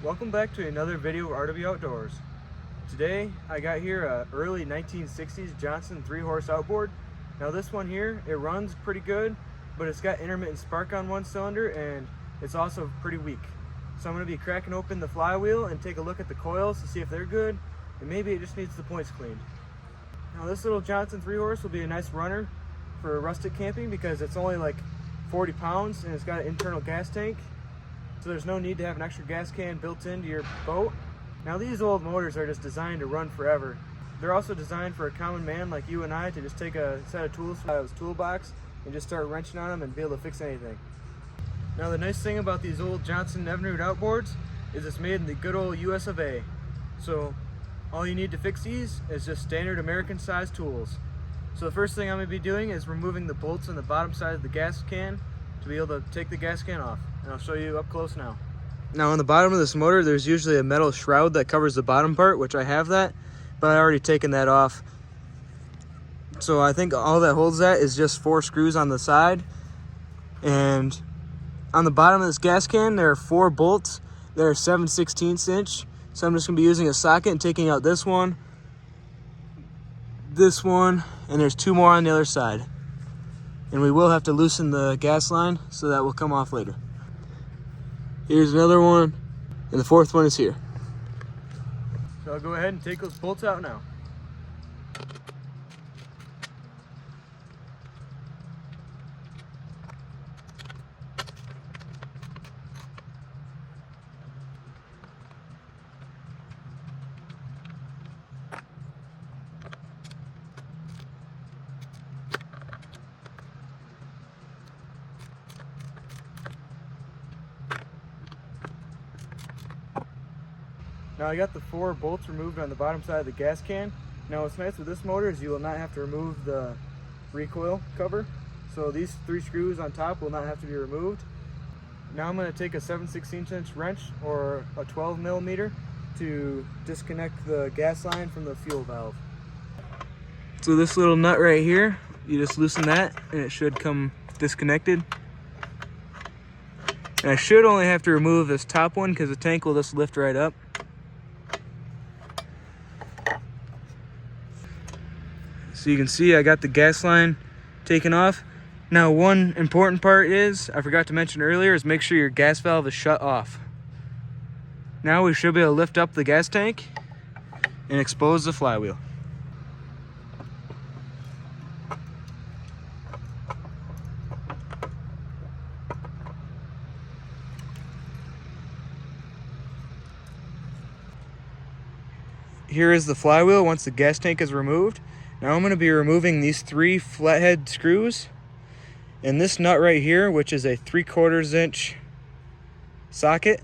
Welcome back to another video of RW Outdoors. Today I got here a early 1960s Johnson 3-horse outboard. Now this one here, it runs pretty good, but it's got intermittent spark on one cylinder and it's also pretty weak. So I'm going to be cracking open the flywheel and take a look at the coils to see if they're good, and maybe it just needs the points cleaned. Now this little Johnson 3-horse will be a nice runner for rustic camping because it's only like 40 pounds and it's got an internal gas tank. So there's no need to have an extra gas can built into your boat. Now these old motors are just designed to run forever. They're also designed for a common man like you and I to just take a set of tools out of his toolbox and just start wrenching on them and be able to fix anything. Now the nice thing about these old Johnson Evinrude outboards is it's made in the good old US of A. So all you need to fix these is just standard American sized tools. So the first thing I'm going to be doing is removing the bolts on the bottom side of the gas can to be able to take the gas can off. And I'll show you up close now. Now on the bottom of this motor, there's usually a metal shroud that covers the bottom part, which I have that, but I already taken that off. So I think all that holds that is just 4 screws on the side. And on the bottom of this gas can, there are 4 bolts that are 7/16 inch. So I'm just gonna be using a socket and taking out this one, and there's 2 more on the other side. And we will have to loosen the gas line, so that will come off later. Here's another one, and the 4th one is here. So I'll go ahead and take those bolts out now. Now I got the 4 bolts removed on the bottom side of the gas can. Now what's nice with this motor is you will not have to remove the recoil cover. So these 3 screws on top will not have to be removed. Now I'm going to take a 7/16 inch wrench or a 12 millimeter to disconnect the gas line from the fuel valve. So this little nut right here, you just loosen that and it should come disconnected. And I should only have to remove this top one because the tank will just lift right up. So you can see I got the gas line taken off. Now one important part is, I forgot to mention earlier, is make sure your gas valve is shut off. Now we should be able to lift up the gas tank and expose the flywheel. Here is the flywheel once the gas tank is removed. Now I'm going to be removing these 3 flathead screws and this nut right here, which is a 3/4 inch socket.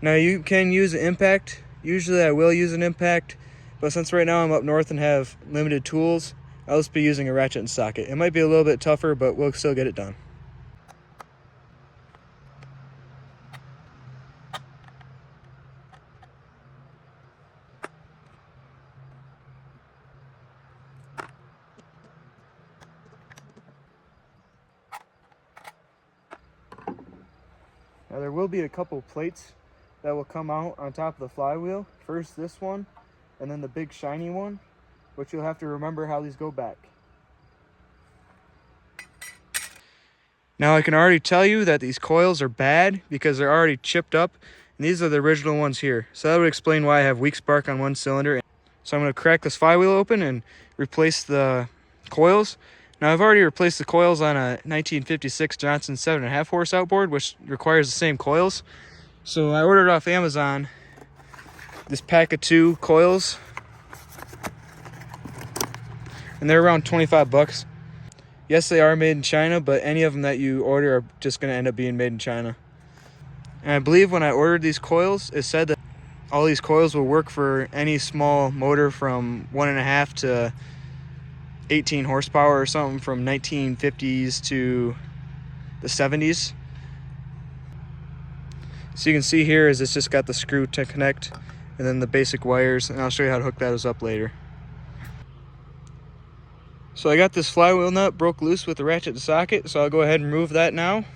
Now you can use an impact. Usually I will use an impact, but since right now I'm up north and have limited tools, I'll just be using a ratchet and socket. It might be a little bit tougher, but we'll still get it done. Now there will be a couple plates that will come out on top of the flywheel. First this one, and then the big shiny one, which you'll have to remember how these go back. Now I can already tell you that these coils are bad because they're already chipped up, and these are the original ones here. So that would explain why I have weak spark on one cylinder. So I'm going to crack this flywheel open and replace the coils. Now I've already replaced the coils on a 1956 Johnson 7.5 horse outboard, which requires the same coils. So I ordered off Amazon this pack of 2 coils, and they're around 25 bucks. Yes, they are made in China, but any of them that you order are just going to end up being made in China. And I believe when I ordered these coils, it said that all these coils will work for any small motor from 1.5 to 18 horsepower or something from 1950s to the 70s. So you can see here is it's just got the screw to connect and then the basic wires, and I'll show you how to hook those up later. So I got this flywheel nut broke loose with the ratchet and socket, so I'll go ahead and remove that now.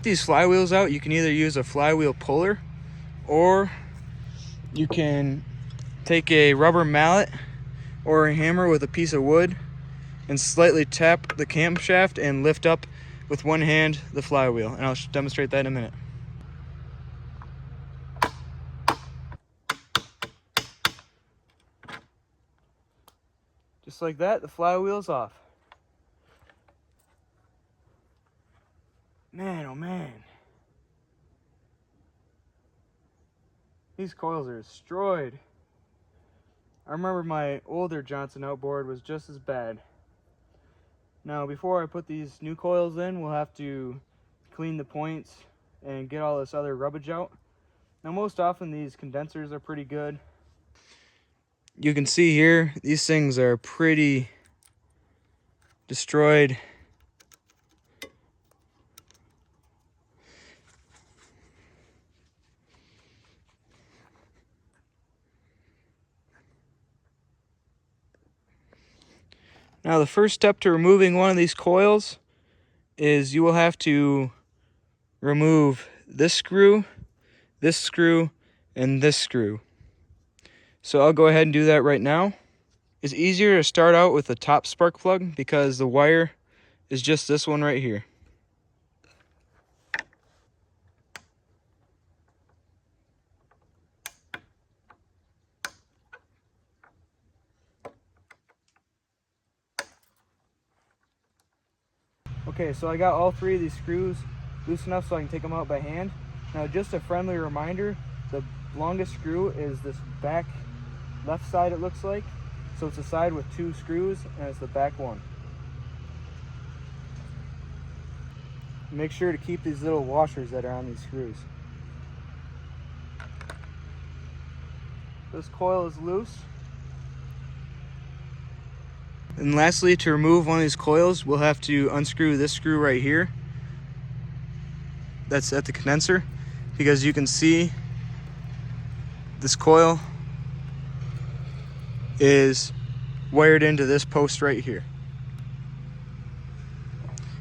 these flywheels out, you can either use a flywheel puller, or you can take a rubber mallet or a hammer with a piece of wood and slightly tap the camshaft and lift up with one hand the flywheel. And I'll demonstrate that in a minute. Just like that, the flywheel's off. Man, oh man. These coils are destroyed. I remember my older Johnson outboard was just as bad. Now, before I put these new coils in, we'll have to clean the points and get all this other rubbish out. Now, most often these condensers are pretty good. You can see here, these things are pretty destroyed. Now, the first step to removing one of these coils is you will have to remove this screw, and this screw. So I'll go ahead and do that right now. It's easier to start out with the top spark plug because the wire is just this one right here. Okay, so I got all three of these screws loose enough so I can take them out by hand. Now, just a friendly reminder, the longest screw is this back left side, it looks like. So it's a side with two screws, and it's the back one. Make sure to keep these little washers that are on these screws. This coil is loose. And lastly, to remove one of these coils, we'll have to unscrew this screw right here. That's at the condenser, because you can see this coil is wired into this post right here.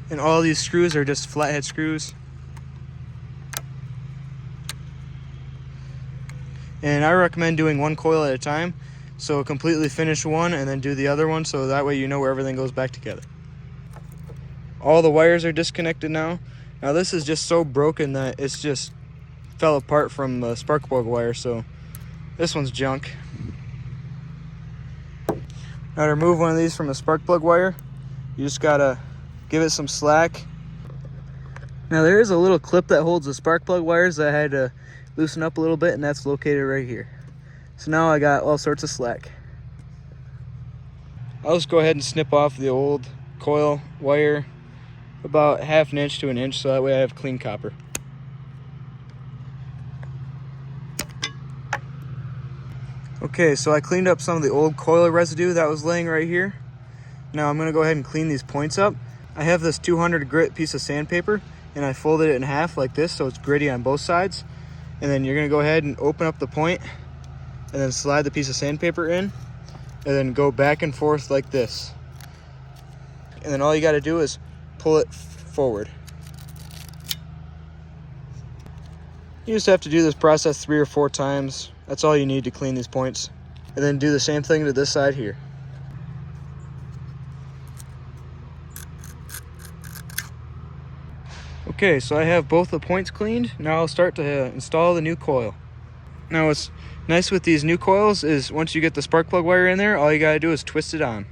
And all these screws are just flathead screws. And I recommend doing one coil at a time. So completely finish one and then do the other one, so that way you know where everything goes back together. All the wires are disconnected now. Now this is just so broken that it's just fell apart from the spark plug wire, so this one's junk. Now to remove one of these from the spark plug wire, you just gotta give it some slack. Now there is a little clip that holds the spark plug wires that I had to loosen up a little bit, and that's located right here. So now I got all sorts of slack. I'll just go ahead and snip off the old coil wire about 1/2 inch to 1 inch, so that way I have clean copper. Okay, so I cleaned up some of the old coil residue that was laying right here. Now I'm gonna go ahead and clean these points up. I have this 200 grit piece of sandpaper, and I folded it in half like this so it's gritty on both sides. And then you're gonna go ahead and open up the point and then slide the piece of sandpaper in, and then go back and forth like this. And then all you gotta do is pull it forward. You just have to do this process 3 or 4 times. That's all you need to clean these points. And then do the same thing to this side here. Okay, so I have both the points cleaned. Now I'll start to install the new coil. Now what's nice with these new coils is once you get the spark plug wire in there, all you gotta do is twist it on.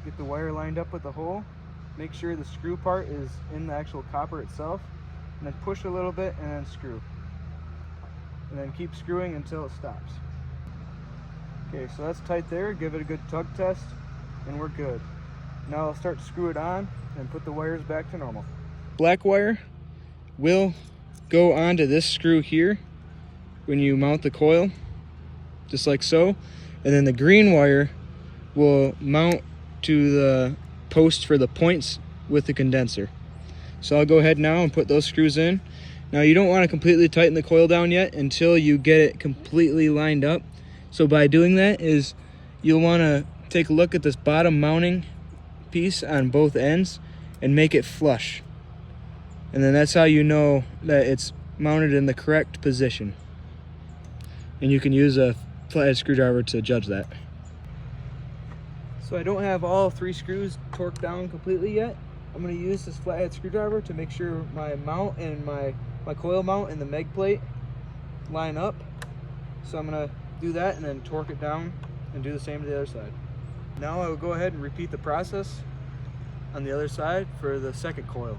Get the wire lined up with the hole. Make sure the screw part is in the actual copper itself. And then push a little bit and then screw. And then keep screwing until it stops. Okay, so that's tight there. Give it a good tug test and we're good. Now I'll start to screw it on and put the wires back to normal. Black wire will go onto this screw here when you mount the coil, just like so. And then the green wire will mount to the post for the points with the condenser. So I'll go ahead now and put those screws in. Now you don't want to completely tighten the coil down yet until you get it completely lined up. So by doing that is you'll want to take a look at this bottom mounting piece on both ends and make it flush. And then that's how you know that it's mounted in the correct position. And you can use a flathead screwdriver to judge that. So I don't have all 3 screws torqued down completely yet. I'm going to use this flathead screwdriver to make sure my mount and my coil mount and the meg plate line up. So I'm going to do that and then torque it down and do the same to the other side. Now I will go ahead and repeat the process on the other side for the second coil.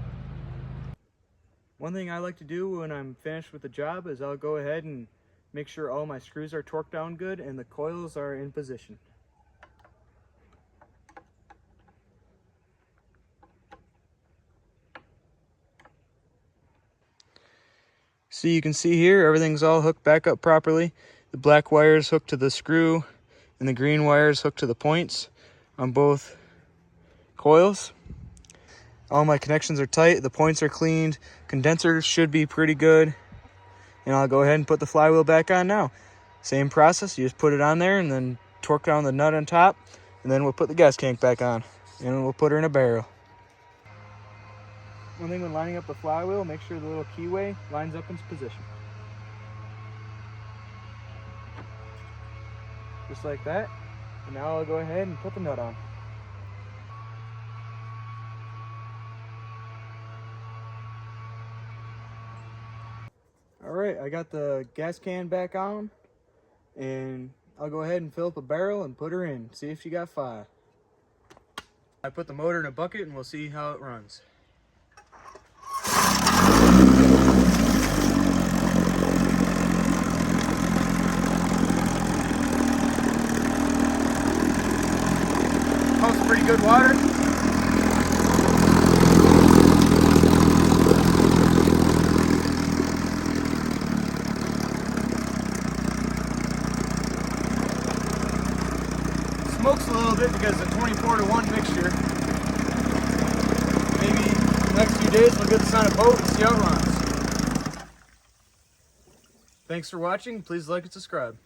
One thing I like to do when I'm finished with the job is I'll go ahead and make sure all my screws are torqued down good and the coils are in position. So you can see here everything's all hooked back up properly. The black wires hooked to the screw and the green wires hooked to the points on both coils. All my connections are tight, the points are cleaned, condensers should be pretty good. And I'll go ahead and put the flywheel back on now. Same process, you just put it on there and then torque down the nut on top, and then we'll put the gas tank back on and we'll put her in a barrel. One thing when lining up the flywheel, make sure the little keyway lines up in its position. Just like that. And now I'll go ahead and put the nut on. Alright, I got the gas can back on, and I'll go ahead and fill up a barrel and put her in, see if she got fire. I put the motor in a bucket and we'll see how it runs. Pumps pretty good water. Smokes a little bit because it's a 24-to-1 mixture. Maybe the next few days we'll get this on a boat and see how it runs. Thanks for watching. Please like and subscribe.